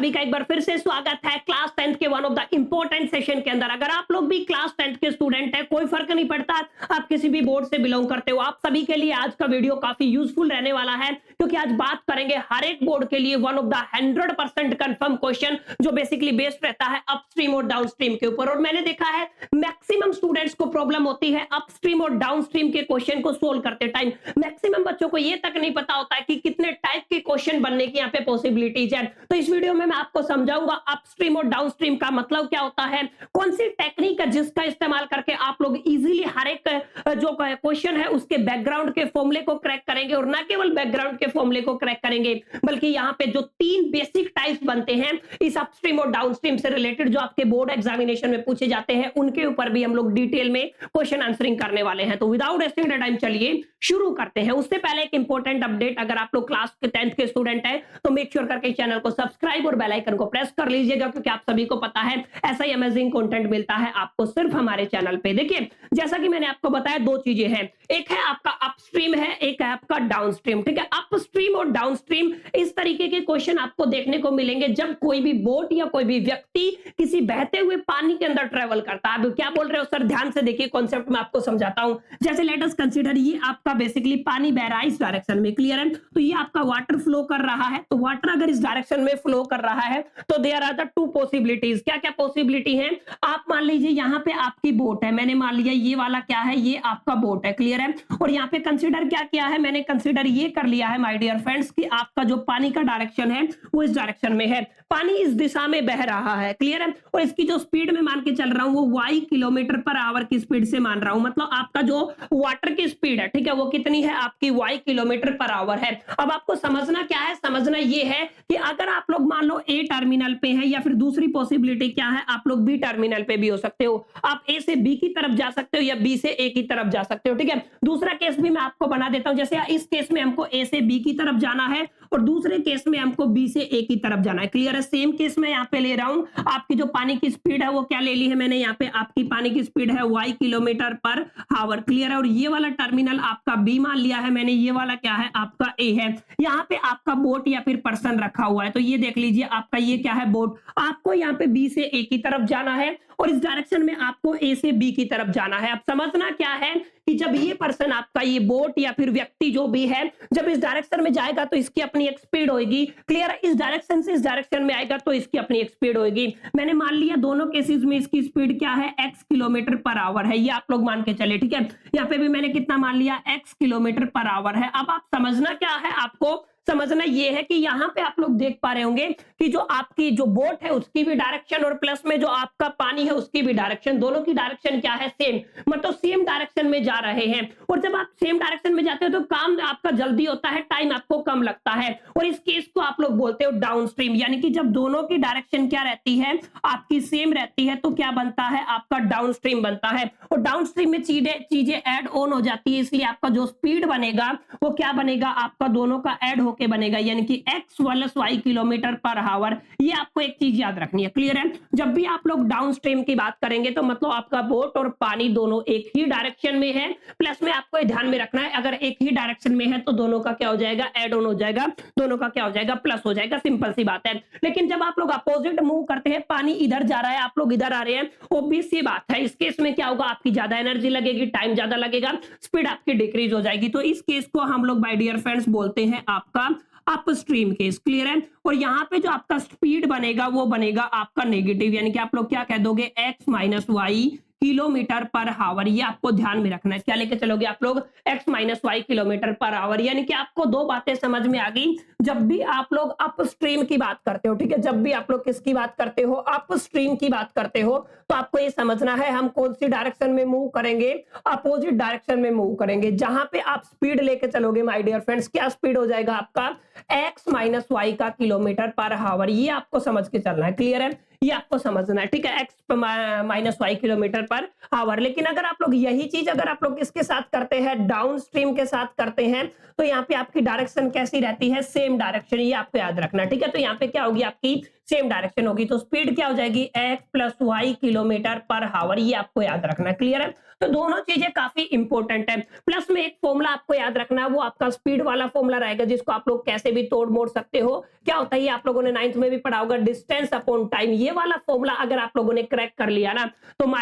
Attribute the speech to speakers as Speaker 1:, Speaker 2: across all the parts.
Speaker 1: सभी का एक बार फिर से स्वागत है क्लास 10th के one of the important session के अंदर। अगर आप लोग भी क्लास 10th के स्टूडेंट हैं, कोई फर्क नहीं पड़ता आप किसी भी बोर्ड से बिलोंग करते हो, आप सभी के लिए आज का वीडियो काफी यूजफुल रहने वाला है, क्योंकि आज बात करेंगे हर एक बोर्ड के लिए one of the 100% confirm question जो बेसिकली बेस्ड रहता है अपस्ट्रीम और डाउनस्ट्रीम के ऊपर। और मैंने देखा है मैक्सिमम स्टूडेंट्स को प्रॉब्लम होती है अपस्ट्रीम और डाउनस्ट्रीम के क्वेश्चन को सोल्व करते टाइम। मैक्सिमम बच्चों को यह तक नहीं पता होता है कि कितने टाइप के क्वेश्चन बनने की यहाँ पे पॉसिबिलिटीज है। तो इस वीडियो में मैं आपको समझाऊंगा अपस्ट्रीम और डाउनस्ट्रीम का मतलब क्या होता है, कौन सी टेक्निक है जिसका इस्तेमाल करके आप लोग इजीली हर एक जो क्वेश्चन है उसके बैकग्राउंड के फॉर्मूले को क्रैक करेंगे, और ना केवल बैकग्राउंड के फॉर्मूले को क्रैक करेंगे बल्कि यहाँ पे जो 3 बेसिक टाइप्स बनते हैं इस अपस्ट्रीम और डाउनस्ट्रीम से रिलेटेड जो आपके बोर्ड एग्जामिनेशन में पूछे जाते हैं, उनके ऊपर भी हम लोग डिटेल में क्वेश्चन आंसरिंग करने वाले हैं। तो विदाउट वेस्टिंग द टाइम चलिए शुरू करते हैं। उससे पहले एक इंपॉर्टेंट अपडेट, अगर आप लोग क्लास 10th के स्टूडेंट हैं तो मेक श्योर करके चैनल को सब्सक्राइब और बेल आइकन को प्रेस कर लीजिएगा, क्योंकि आप सभी को पता है ऐसा ही अमेजिंग कंटेंट मिलता है आपको सिर्फ हमारे चैनल पे। देखिए जैसा कि मैंने आपको बताया, 2 चीजें हैं, एक है आपका अपस्ट्रीम है, एक है आपका डाउनस्ट्रीम। ठीक है, अपस्ट्रीम और डाउनस्ट्रीम इस तरीके के क्वेश्चन आपको देखने को मिलेंगे जब कोई भी बोट या कोई भी व्यक्ति किसी बहते हुए पानी के अंदर ट्रेवल करता है। अब क्या बोल रहे हो सर, ध्यान से देखिए, कॉन्सेप्ट मैं आपको समझाता हूं। जैसे लेट अस कंसीडर ये आपका बेसिकली पानी बह रहा है इस डायरेक्शन में, क्लियर है? तो ये आपका वाटर फ्लो कर रहा है, तो वाटर अगर इस डायरेक्शन में फ्लो कर रहा है तो देयर आर द 2 पॉसिबिलिटीज। क्या क्या पॉसिबिलिटी है? आप मान लीजिए यहाँ पे आपकी बोट है, मैंने मान लिया ये वाला क्या है, ये आपका बोट है, क्लियर है? और यहाँ पे कंसीडर क्या किया है, मैंने कंसीडर ये कर लिया है माय डियर फ्रेंड्स कि आपका जो पानी का डायरेक्शन है वो इस डायरेक्शन में है, पानी इस दिशा में बह रहा है, क्लियर है? और इसकी जो स्पीड में मान के चल रहा हूं वो y किलोमीटर पर आवर की स्पीड से मान रहा हूं, मतलब आपका जो वाटर की स्पीड है, ठीक है, वो कितनी है आपकी y किलोमीटर पर आवर है। अब आपको समझना क्या है, समझना ये है कि अगर आप लोग मान लो A टर्मिनल पे है, या फिर दूसरी पॉसिबिलिटी क्या है, आप लोग B टर्मिनल पे भी हो सकते हो, आप A से B की तरफ जा सकते हो या B से A की तरफ जा सकते हो। ठीक है, दूसरा केस भी मैं आपको बना देता हूं, जैसे इस केस में हमको A से B की तरफ जाना है और दूसरे केस में हमको B से A की तरफ जाना है, क्लियर है? सेम केस में यहाँ पे ले रहा हूं, आपकी जो पानी की स्पीड है वो क्या ले ली है मैंने, यहाँ पे आपकी पानी की स्पीड है y kilometre per our, clear है? और ये वाला टर्मिनल आपका B मान लिया है मैंने, ये वाला क्या है आपका A है। यहाँ पे आपका बोट या फिर पर्सन रखा हुआ है, तो ये देख लीजिए आपका ये क्या है, बोट। आपको यहाँ पे B से A की तरफ जाना है और इस डायरेक्शन में आपको A से B की तरफ जाना है। अब समझना क्या है कि जब ये पर्सन आपका ये बोट या फिर व्यक्ति जो भी है जब इस डायरेक्शन में जाएगा तो इसकी अपनी एक स्पीड होगी, क्लियर है? इस डायरेक्शन से इस डायरेक्शन में आएगा तो इसकी अपनी एक स्पीड होगी। मैंने मान लिया दोनों केसेस में इसकी स्पीड क्या है, x किलोमीटर पर आवर है, ये आप लोग मान के चले, ठीक है? यहाँ पे भी मैंने कितना मान लिया, x किलोमीटर पर आवर है। अब आप समझना क्या है, आपको समझना ये है कि यहाँ पे आप लोग देख पा रहे होंगे कि जो आपकी जो बोट है उसकी भी डायरेक्शन और प्लस में जो आपका पानी है उसकी भी डायरेक्शन, दोनों की डायरेक्शन क्या है, सेम, मतलब सेम डायरेक्शन में जा रहे हैं। और जब आप सेम डायरेक्शन में जाते हो तो काम आपका जल्दी होता है, टाइम आपको कम लगता है, और इस केस को आप लोग बोलते हो डाउनस्ट्रीम। यानी कि जब दोनों की डायरेक्शन क्या रहती है, आपकी सेम रहती है, तो क्या बनता है आपका डाउनस्ट्रीम बनता है। और डाउनस्ट्रीम में चीजें ऐड ऑन हो जाती है, इसलिए आपका जो स्पीड बनेगा वो क्या बनेगा, आपका दोनों का ऐड के बनेगा, यानी कि x versus y kilometre per hour. ये आपको एक चीज याद रखनी है, क्लियर है? जब भी आप लोग डाउनस्ट्रीम की बात करेंगे तो मतलब आपका बोट और पानी दोनों एक ही डायरेक्शन में है, प्लस में आपको ये ध्यान में रखना है अगर एक ही डायरेक्शन में है तो दोनों का क्या हो जाएगा, ऐड ऑन हो जाएगा, दोनों का क्या हो जाएगा, प्लस हो जाएगा, सिंपल सी बात है। लेकिन जब आप लोग अपोजिट मूव करते हैं, पानी इधर जा रहा है, आप लोग इधर आ रहे हैं, ऑब्वियस सी बात है, इस केस में क्या होगा, आपकी ज्यादा एनर्जी लगेगी, टाइम ज्यादा लगेगा, स्पीड आपकी डिक्रीज हो जाएगी। तो इस केस को हम लोग माय डियर फ्रेंड्स बोलते हैं आपका अपस्ट्रीम केस, क्लियर है? और यहाँ पे जो आपका स्पीड बनेगा वो बनेगा आपका नेगेटिव, यानी कि आप लोग क्या कह दोगे, x minus y kilometre per hour. ये आपको ध्यान में रखना है, क्या लेके चलोगे आप लोग, x minus y kilometre per hour. यानी कि आपको 2 बातें समझ में आ गई। जब भी आप लोग अपस्ट्रीम की बात करते हो, ठीक है, जब भी आप लोग किसकी बात करते हो, अपस्ट्रीम की बात करते हो, तो आपको ये समझना है हम कौन सी डायरेक्शन में मूव करेंगे, अपोजिट डायरेक्शन में मूव करेंगे। जहां पे आप स्पीड लेके चलोगे माय डियर फ्रेंड्स, क्या स्पीड हो जाएगा आपका, x माइनस वाई का किलोमीटर पर आवर। ये आपको समझ के चलना है, क्लियर है? ये आपको समझना है, ठीक है, x minus y kilometre per hour. लेकिन अगर आप लोग यही चीज अगर आप लोग किसके साथ करते हैं, डाउन स्ट्रीम के साथ करते हैं, तो यहाँ पे आपकी डायरेक्शन कैसी रहती है, सेम डायरेक्शन, ये आपको याद रखना, ठीक है? तो यहाँ पे क्या होगी आपकी सेम डायरेक्शन होगी, तो स्पीड क्या हो जाएगी x प्लस वाई किलोमीटर पर हावर, ये आपको याद रखना है। क्लियर है? तो दोनों चीजें काफी इंपॉर्टेंट है। प्लस में एक फॉर्मूला आपको याद रखना है, वो आपका स्पीड वाला फॉर्मूला रहेगा, जिसको आप लोग कैसे भी तोड़ मोड़ सकते हो। क्या होता है, ये आप लोगों ने 9th में भी पढ़ा होगा, डिस्टेंस अपॉन टाइम। ये वाला फॉर्मूला अगर आप लोगों ने क्रैक कर लिया ना, तो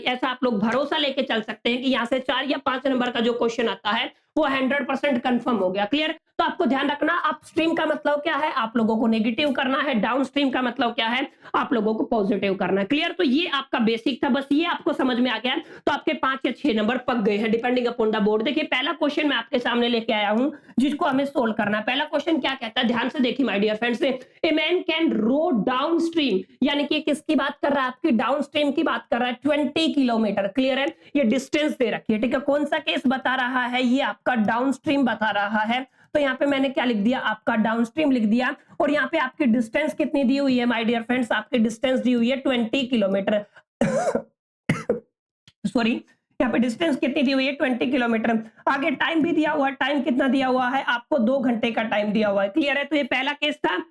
Speaker 1: ऐसा आप लोग भरोसा लेके चल सकते हैं कि यहाँ से 4 या 5 नंबर का जो क्वेश्चन आता है वो 100% कंफर्म हो गया। क्लियर? तो आपको ध्यान रखना, अपस्ट्रीम का मतलब क्या है, आप लोगों को नेगेटिव करना है, डाउनस्ट्रीम का मतलब क्या है, आप लोगों को पॉजिटिव करना है। क्लियर? तो ये आपका बेसिक था, बस ये आपको समझ में आ गया तो आपके 5 या 6 नंबर पक गए हैं, डिपेंडिंग अपॉन द बोर्ड। देखिए पहला क्वेश्चन मैं आपके सामने लेके आया हूं, जिसको हमें सोल्व करना है। पहला क्वेश्चन क्या कहता है, ध्यान से देखिए my dear friends, a man can row downstream, यानी कि किसकी बात कर रहा है, आपकी डाउनस्ट्रीम की बात कर रहा है, 20 किलोमीटर। क्लियर है? ये डिस्टेंस दे रखी है, ठीक है। कौन सा केस बता रहा है, ये आपका डाउनस्ट्रीम बता रहा है। तो यहाँ पे मैंने क्या लिख दिया, आपका डाउनस्ट्रीम लिख दिया, और यहाँ पे आपकी डिस्टेंस कितनी दी हुई है माय डियर फ्रेंड्स, आपकी डिस्टेंस दी हुई है 20 किलोमीटर। सॉरी, यहाँ पे डिस्टेंस कितनी दी हुई है, 20 किलोमीटर। आगे टाइम भी दिया हुआ है, टाइम कितना दिया हुआ है आपको, 2 घंटे का टाइम दिया हुआ है। क्लियर है? तो ये पहला केस था,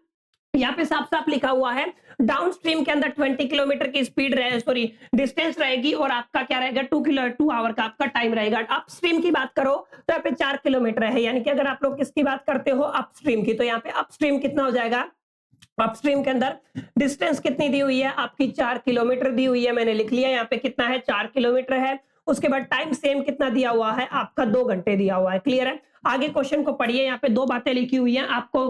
Speaker 1: यहाँ पे साफ साफ लिखा हुआ है डाउनस्ट्रीम के अंदर 20 किलोमीटर की स्पीड रहे, सॉरी डिस्टेंस रहेगी, और आपका क्या रहेगा, 2 आवर का आपका टाइम रहेगा। अपस्ट्रीम की बात करो तो यहाँ पे 4 किलोमीटर है, यानी कि अगर आप लोग किसकी बात करते हो, अपस्ट्रीम की, तो यहाँ पे अपस्ट्रीम कितना हो जाएगा, अपस्ट्रीम के अंदर डिस्टेंस कितनी दी हुई है आपकी, 4 किलोमीटर दी हुई है, मैंने लिख लिया यहाँ पे कितना है, 4 किलोमीटर है। उसके बाद टाइम सेम कितना दिया हुआ है आपका, 2 घंटे दिया हुआ है। क्लियर है? आगे क्वेश्चन को पढ़िए, यहाँ पे 2 बातें लिखी हुई हैं, आपको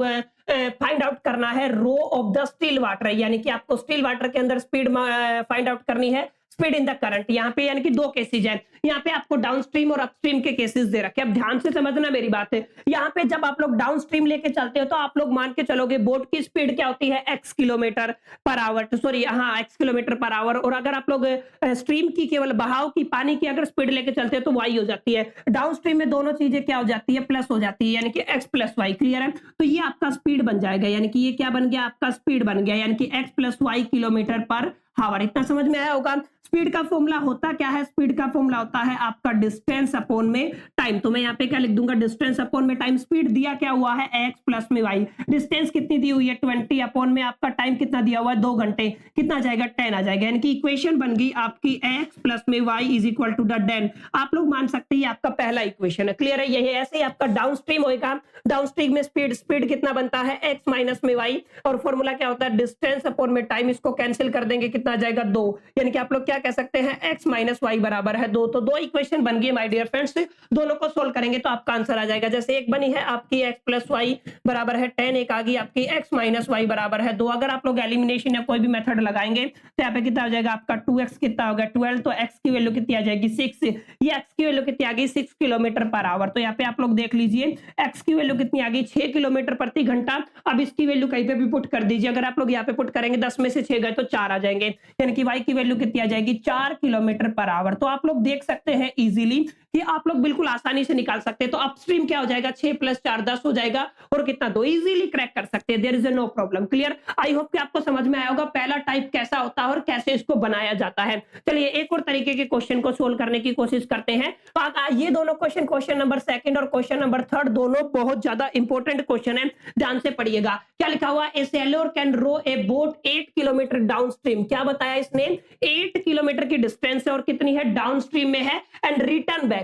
Speaker 1: फाइंड आउट करना है row of the still water, यानी कि आपको स्टिल वाटर के अंदर स्पीड फाइंड आउट करनी है, स्पीड इन द करंट। यहाँ पे यानी कि 2 केसेज है, यहाँ पे आपको डाउनस्ट्रीम और अपस्ट्रीम के केसेस दे रखे हैं। अब ध्यान से समझना मेरी बात है, यहाँ पे जब आप लोग डाउनस्ट्रीम लेके चलते हो तो आप लोग मान के चलोगे बोट की स्पीड क्या होती है, x kilometre per our, sorry हाँ x किलोमीटर पर आवर, और अगर आप लोग स्ट्रीम की, केवल बहाव की, पानी की अगर स्पीड लेके चलते हो तो y हो जाती है। डाउनस्ट्रीम में दोनों चीजें क्या हो जाती है, प्लस हो जाती है, यानी कि x प्लस वाई। क्लियर है? तो ये आपका स्पीड बन जाएगा, यानी कि ये क्या बन गया, आपका स्पीड बन गया, यानी कि x प्लस वाई किलोमीटर पर हावर। इतना समझ में आया होगा। स्पीड का फॉर्मूला होता क्या है, स्पीड का फॉर्मूला होता है आपका डिस्टेंस अपॉन में टाइम। तो मैं यहाँ पे क्या लिख दूंगा, डिस्टेंस अपॉन में टाइम। स्पीड दिया क्या हुआ है, x प्लस में y, डिस्टेंस कितनी दी हुई है 20, अपॉन में आपका टाइम कितना दिया हुआ है 2 घंटे, कितना जाएगा 10 आ जाएगा, यानी कि इक्वेशन बन गई आपकी x प्लस में y is equal to the 10। आप लोग मान सकते हैं आपका पहला इक्वेशन है। क्लियर है? यही ऐसे ही आपका डाउनस्ट्रीम होगा, डाउनस्ट्रीम में स्पीड कितना बनता है, x माइनस में y, और फॉर्मूला क्या होता है, डिस्टेंस अपॉन में टाइम। इसको कैंसिल कर देंगे, कितना आ जाएगा 2, यानी कि आप लोग क्या कह सकते हैं, x माइनस वाई बराबर है 2। तो 2 इक्वेशन बन गई माय डियर फ्रेंड्स, दोनों को सोल्व करेंगे तो आपका आंसर आ जाएगा। जैसे एक बनी है आपकी x प्लस वाई बराबर है 10, एक आ गई आपकी x माइनस वाई बराबर है 2। अगर आप लोग एलिमिनेशन या कोई भी मेथड लगाएंगे तो यहाँ पे कितना हो जाएगा आपका 2x कितना होगा 12, तो x की वैल्यू कितनी आ जाएगी 6, ये x की वैल्यू कितनी आ गई 6 किलोमीटर पर आवर। तो यहाँ पे आप लोग देख लीजिए x की वैल्यू कितनी आ गई 6 किलोमीटर प्रति घंटा। अब इसकी वैल्यू कहीं पे भी पुट कर दीजिए, अगर आप लोग यहाँ पे पुट करेंगे 10 में से 6 गए तो 4 आ जाएंगे, यानी कि y की वैल्यू कितनी आ जाएगी 4 किलोमीटर पर आवर। तो आप लोग देख सकते हैं इजीली कि आप लोग बिल्कुल आसानी से निकाल सकते हैं। तो अपस्ट्रीम क्या हो जाएगा, 6 प्लस 4 10 हो जाएगा, और कितना 2, इजीली क्रैक कर सकते हैं, there is no problem. Clear? I hope कि आपको समझ में आया होगा पहला टाइप कैसा होता है और कैसे इसको बनाया जाता है। चलिए एक और तरीके के क्वेश्चन को सोल्व करने की कोशिश करते हैं। तो ये दोनों क्वेश्चन, क्वेश्चन नंबर 2 और क्वेश्चन नंबर 3, दोनों बहुत ज्यादा इंपॉर्टेंट क्वेश्चन है, ध्यान से पढ़िएगा। क्या लिखा हुआ, a sailor can row a boat 8 kilometre downstream. क्या बताया इसने, 8 किलोमीटर की डिस्टेंस है और कितनी है, डाउनस्ट्रीम में है, एंड रिटर्न बैक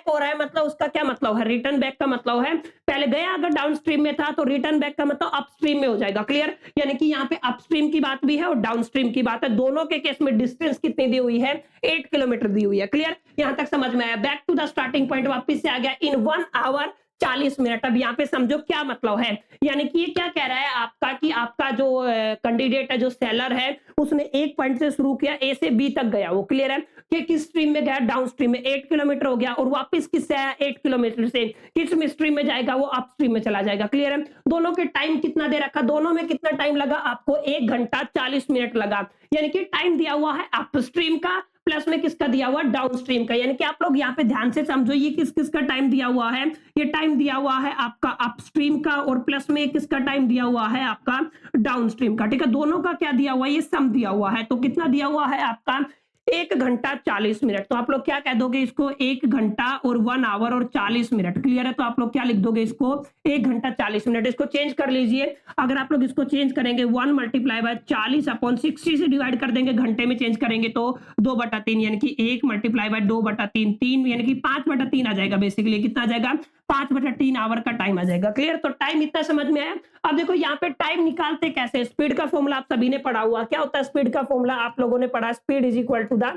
Speaker 1: हो रहा है। मतलब उसका क्या मतलब है, रिटर्न बैक का मतलब है पहले गया अगर डाउनस्ट्रीम में था तो रिटर्न बैक का मतलब अपस्ट्रीम में हो जाएगा। क्लियर? यानी कि यहाँ पे अपस्ट्रीम की बात भी है और डाउनस्ट्रीम की बात है, दोनों के केस में डिस्टेंस कितनी दी हुई है, 8 किलोमीटर दी हुई है। क्लियर? यहां तक समझ में आया। Back to the starting point वापस से आ गया, इन 1 आवर 40 मिनट। अब यहाँ पे समझो क्या मतलब है, यानी कि ये क्या कह रहा है आपका कि आपका जो कैंडिडेट है, जो सेलर है, उसने एक पॉइंट से शुरू किया, ए से बी तक गया। वो क्लियर है कि किस स्ट्रीम में गया, डाउन स्ट्रीम में 8 किलोमीटर हो गया, और वापस किससे आया, 8 किलोमीटर से किस स्ट्रीम में जाएगा, वो अप स्ट्रीम में चला जाएगा। क्लियर है? दोनों के टाइम कितना दे रखा, दोनों में कितना टाइम लगा आपको, 1 घंटा 40 मिनट लगा, यानी कि टाइम दिया हुआ है अप स्ट्रीम का, प्लस में किसका दिया हुआ, डाउन स्ट्रीम का। यानी कि आप लोग यहाँ पे ध्यान से समझो, ये किस किस का टाइम दिया हुआ है, ये टाइम दिया हुआ है आपका अपस्ट्रीम का, और प्लस में किसका टाइम दिया हुआ है आपका डाउन स्ट्रीम का। ठीक है? दोनों का क्या दिया हुआ है, ये सम दिया हुआ है। तो कितना दिया हुआ है आपका 1 घंटा 40 मिनट। तो आप लोग क्या कह दोगे इसको, 1 घंटा और 1 आवर और 40 मिनट। क्लियर है? तो आप लोग क्या लिख दोगे इसको, 1 घंटा 40 मिनट। इसको चेंज कर लीजिए। अगर आप लोग इसको चेंज करेंगे 1 मल्टीप्लाई बाय 40/60 से डिवाइड कर देंगे, घंटे में चेंज करेंगे तो 2/3 यानी कि 1 मल्टीप्लाई बाय 2/3, 3 यानी कि 5/3 आ जाएगा। बेसिकली कितना आ जाएगा, 5/3 आवर का टाइम आ जाएगा। क्लियर? तो टाइम इतना समझ में आया। अब देखो यहाँ पे टाइम निकालते कैसे, स्पीड का फॉर्मूला आप सभी ने पढ़ा हुआ। क्या होता है स्पीड का फॉर्मूला, आप लोगों ने पढ़ा, speed is equal to the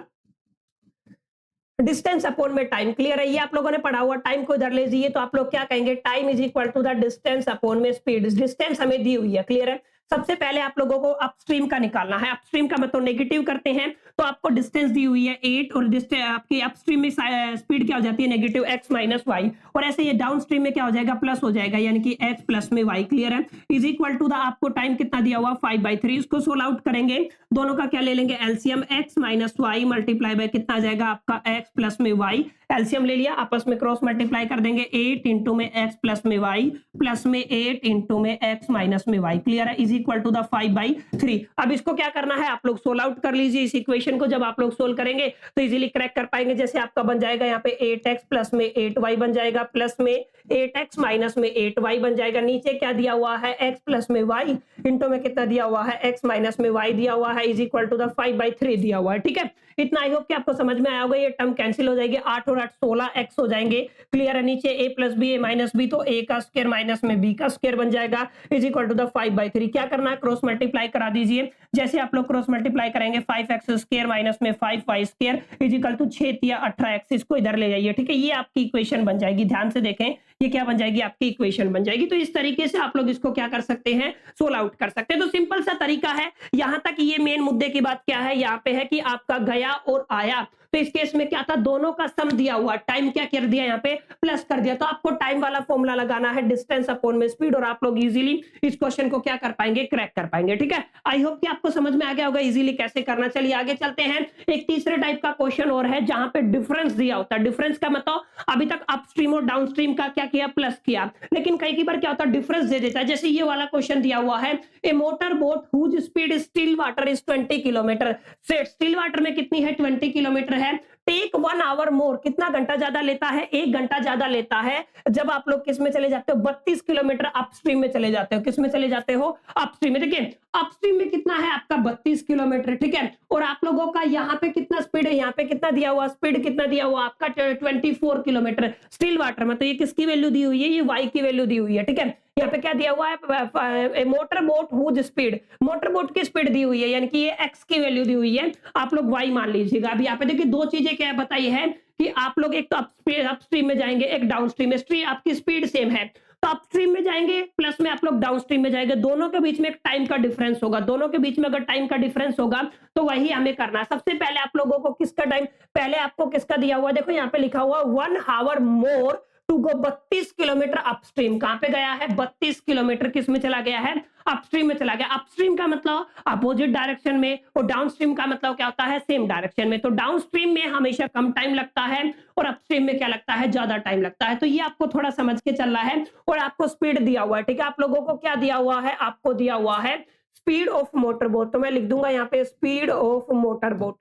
Speaker 1: distance upon में टाइम। क्लियर है? ये आप लोगों ने पढ़ा हुआ। टाइम को इधर ले जाइए तो आप लोग क्या कहेंगे, time is equal to the distance upon में स्पीड। डिस्टेंस हमें दी हुई है। क्लियर है? सबसे पहले आप लोगों को अपस्ट्रीम का निकालना है। अपस्ट्रीम का मतलब नेगेटिव करते हैं, तो आपको डिस्टेंस दी हुई है 8 और आपकी अपस्ट्रीम में स्पीड क्या हो जाती है, नेगेटिव x माइनस वाई। और ऐसे ये डाउनस्ट्रीम में क्या हो जाएगा, प्लस हो जाएगा, यानी कि x प्लस में y। क्लियर है? इज इक्वल टू द आपको टाइम कितना दिया हुआ, 5/3। इसको सोल्व आउट करेंगे, दोनों का क्या ले लेंगे, LCM. x minus y multiply by कितना आ जाएगा आपका x प्लस में y। एलसीएम ले लिया, आपस में क्रॉस मल्टीप्लाई कर देंगे, 8 इंटू में x प्लस में y प्लस में 8 इंटू में x माइनस में y। क्लियर है? Is equal to the 5/3। अब इसको क्या करना है, आप लोग सोल्व आउट कर लीजिए इस इक्वेशन को। जब आप लोग सोल्व करेंगे तो इजीली क्रैक कर पाएंगे। जैसे आपका बन जाएगा यहाँ पे 8x प्लस में 8y बन जाएगा, प्लस में 8x माइनस में 8y बन जाएगा। नीचे क्या दिया हुआ है, x प्लस में y इंटू में कितना दिया हुआ है, x माइनस में y दिया हुआ है, इज इक्वल टू द 5/3 दिया हुआ है। ठीक है? इतना आई होप कि आपको समझ में आया होगा। ये टर्म कैंसिल हो जाएगी, 8 और 8 16x हो जाएंगे। क्लियर है? नीचे a plus b, a minus b, तो a का स्क्वायर माइनस में b का स्क्वायर बन जाएगा, इज इक्वल टू द 5/3। क्या करना है, क्रॉस मल्टीप्लाई करा दीजिए। जैसे आप लोग क्रॉस मल्टीप्लाई करेंगे, 5x स्क्वायर माइनस में 5y square is equal to 6×18x। इसको इधर ले जाइए। ठीक है? ये आपकी इक्वेशन बन जाएगी। ध्यान से देखें, ये क्या बन जाएगी, आपकी इक्वेशन बन जाएगी। तो इस तरीके से आप लोग इसको क्या कर सकते हैं, सोल्व आउट कर सकते हैं। तो सिंपल सा तरीका है। यहां तक ये मेन मुद्दे की बात क्या है, यहाँ पे है कि आपका गया और आया। तो इस केस में क्या था, दोनों का सम दिया हुआ, टाइम क्या कर दिया यहाँ पे, प्लस कर दिया। तो आपको टाइम वाला फॉर्मूला लगाना है, डिस्टेंस अपॉन में स्पीड, और आप लोग इजीली इस क्वेश्चन को क्या कर पाएंगे, क्रैक कर पाएंगे। ठीक है? आई होप कि आपको समझ में आ गया होगा इजीली कैसे करना। चलिए आगे चलते हैं। एक तीसरे टाइप का क्वेश्चन और है जहां पे डिफरेंस दिया होता है। डिफरेंस का मतलब अभी तक अपस्ट्रीम और डाउनस्ट्रीम का क्या किया, प्लस किया। लेकिन कई बार क्या होता है, डिफरेंस दे देता है। जैसे ये वाला क्वेश्चन दिया हुआ है, a motor boat whose speed still water is 20 kilometre. Still water में कितनी है, 20 किलोमीटर है। टेक 1 आवर मोर, कितना घंटा ज्यादा लेता है, 1 घंटा ज्यादा लेता है। जब आप लोग किस में चले जाते हो, 32 किलोमीटर अपस्ट्रीम में चले जाते हो। किस में चले जाते हो, अपस्ट्रीम में। देखिए अपस्ट्रीम में कितना है आपका, 32 किलोमीटर। ठीक है? और आप लोगों का यहाँ पे कितना स्पीड है, यहाँ पे कितना दिया हुआ, स्पीड कितना दिया हुआ आपका, 24 किलोमीटर स्टिल वाटर में। तो ये किसकी वैल्यू दी हुई है, ये y की वैल्यू दी हुई है। ठीक है? यहाँ पे क्या दिया हुआ है, motor boat whose speed, motor boat की स्पीड दी हुई है, यानी कि ये x की वैल्यू दी हुई है, आप लोग y मान लीजिएगा। अब यहाँ पे देखिए दो चीजें क्या बताई है कि आप लोग एक तो अपस्ट्रीम में जाएंगे, एक डाउनस्ट्रीम में। स्ट्रीम आपकी स्पीड सेम है तो अपस्ट्रीम में जाएंगे, प्लस में आप लोग डाउनस्ट्रीम में जाएंगे। दोनों के बीच में एक टाइम का डिफरेंस होगा। दोनों के बीच में अगर टाइम का डिफरेंस होगा तो वही हमें करना है। सबसे पहले आप लोगों को किसका टाइम, पहले आपको किसका दिया हुआ, देखो यहाँ पे लिखा हुआ 1 hour more to go 32 kilometre upstream. कहां पे गया है, 32 किलोमीटर किस में चला गया है, अपस्ट्रीम में चला गया। अपस्ट्रीम का मतलब अपोजिट डायरेक्शन में, और डाउनस्ट्रीम का मतलब क्या होता है, सेम डायरेक्शन में। तो डाउनस्ट्रीम में हमेशा कम टाइम लगता है और अपस्ट्रीम में क्या लगता है, ज्यादा टाइम लगता है। तो ये आपको थोड़ा समझ के चलना है। और आपको स्पीड दिया हुआ है। ठीक है? आप लोगों को क्या दिया हुआ है, आपको दिया हुआ है स्पीड ऑफ मोटर बोट। तो मैं लिख दूंगा यहाँ पे speed of motor boat.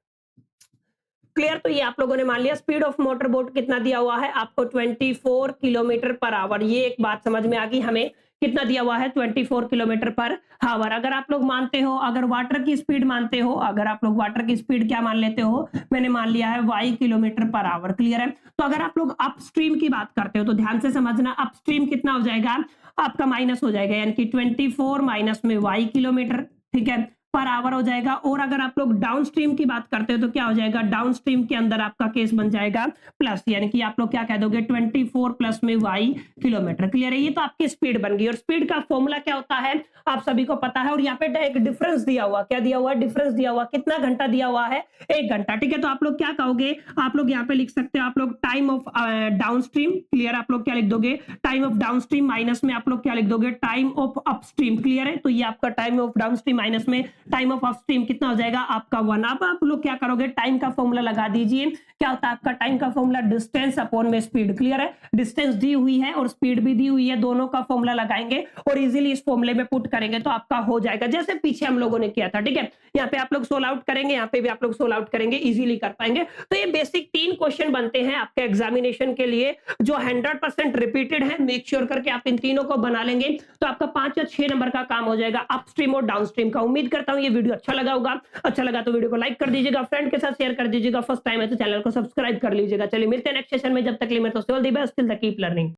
Speaker 1: Clear? तो ये आप लोगों ने मान लिया। स्पीड ऑफ मोटर बोट कितना दिया हुआ है आपको, 24 किलोमीटर पर आवर। ये एक बात समझ में आ गई हमें, कितना दिया हुआ है, 24 किलोमीटर पर आवर। अगर आप लोग मानते हो, अगर वाटर की स्पीड मानते हो, अगर आप लोग वाटर की स्पीड क्या मान लेते हो, मैंने मान लिया है y kilometre per our. Clear है? तो अगर आप लोग अपस्ट्रीम की बात करते हो तो ध्यान से समझना, अपस्ट्रीम कितना हो जाएगा आपका, माइनस हो जाएगा, यानी कि 24 माइनस में y किलोमीटर, ठीक है, पर आवर हो जाएगा। और अगर आप लोग डाउनस्ट्रीम की बात करते हो तो क्या हो जाएगा, डाउनस्ट्रीम के अंदर आपका केस बन जाएगा प्लस, यानी कि आप लोग क्या कह दोगे, 24 प्लस में y किलोमीटर। क्लियर है? ये तो आपकी स्पीड बन गई। और स्पीड का फॉर्मूला क्या होता है आप सभी को पता है। और यहाँ पे एक डिफरेंस दिया हुआ, क्या दिया हुआ, डिफरेंस दिया हुआ, कितना घंटा दिया हुआ है, 1 घंटा। ठीक है? तो आप लोग क्या कहोगे, आप लोग यहाँ पे लिख सकते हो, आप लोग टाइम ऑफ डाउनस्ट्रीम। क्लियर? आप लोग क्या लिख दोगे, टाइम ऑफ डाउनस्ट्रीम, माइनस में आप लोग क्या लिख दोगे, टाइम ऑफ अपस्ट्रीम। क्लियर है? तो ये आपका टाइम ऑफ डाउनस्ट्रीम माइनस में टाइम ऑफ अपस्ट्रीम कितना हो जाएगा आपका 1। अब आप लोग क्या करोगे, टाइम का फॉर्मूला लगा दीजिए। क्या होता है आपका टाइम का फॉर्मूला, डिस्टेंस अपॉन में स्पीड। क्लियर है, डिस्टेंस दी हुई है और स्पीड भी दी हुई है, दोनों का फॉर्मूला लगाएंगे और इजीली इस फॉर्मूले में पुट करेंगे तो आपका हो जाएगा, जैसे पीछे हम लोगों ने किया था। ठीक है, यहाँ पे आप लोग सोल्व आउट करेंगे, यहाँ पे भी आप लोग सोल्व आउट करेंगे, इजीली कर पाएंगे। तो ये बेसिक 3 क्वेश्चन बनते हैं आपके एग्जामिनेशन के लिए जो 100% रिपीटेड है। मेक श्योर करके आप इन तीनों को बना लेंगे तो आपका 5 या 6 नंबर का काम हो जाएगा अपस्ट्रीम और डाउनस्ट्रीम का। उम्मीद करता हूं ये वीडियो अच्छा लगा होगा। अच्छा लगा तो वीडियो को लाइक कर दीजिएगा, फ्रेंड के साथ शेयर कर दीजिएगा, फर्स्ट टाइम है तो चैनल को सब्सक्राइब कर लीजिएगा। चलिए मिलते हैं नेक्स्ट सेशन में, जब तक के लिए मेरे तो all the best, till the keep learning.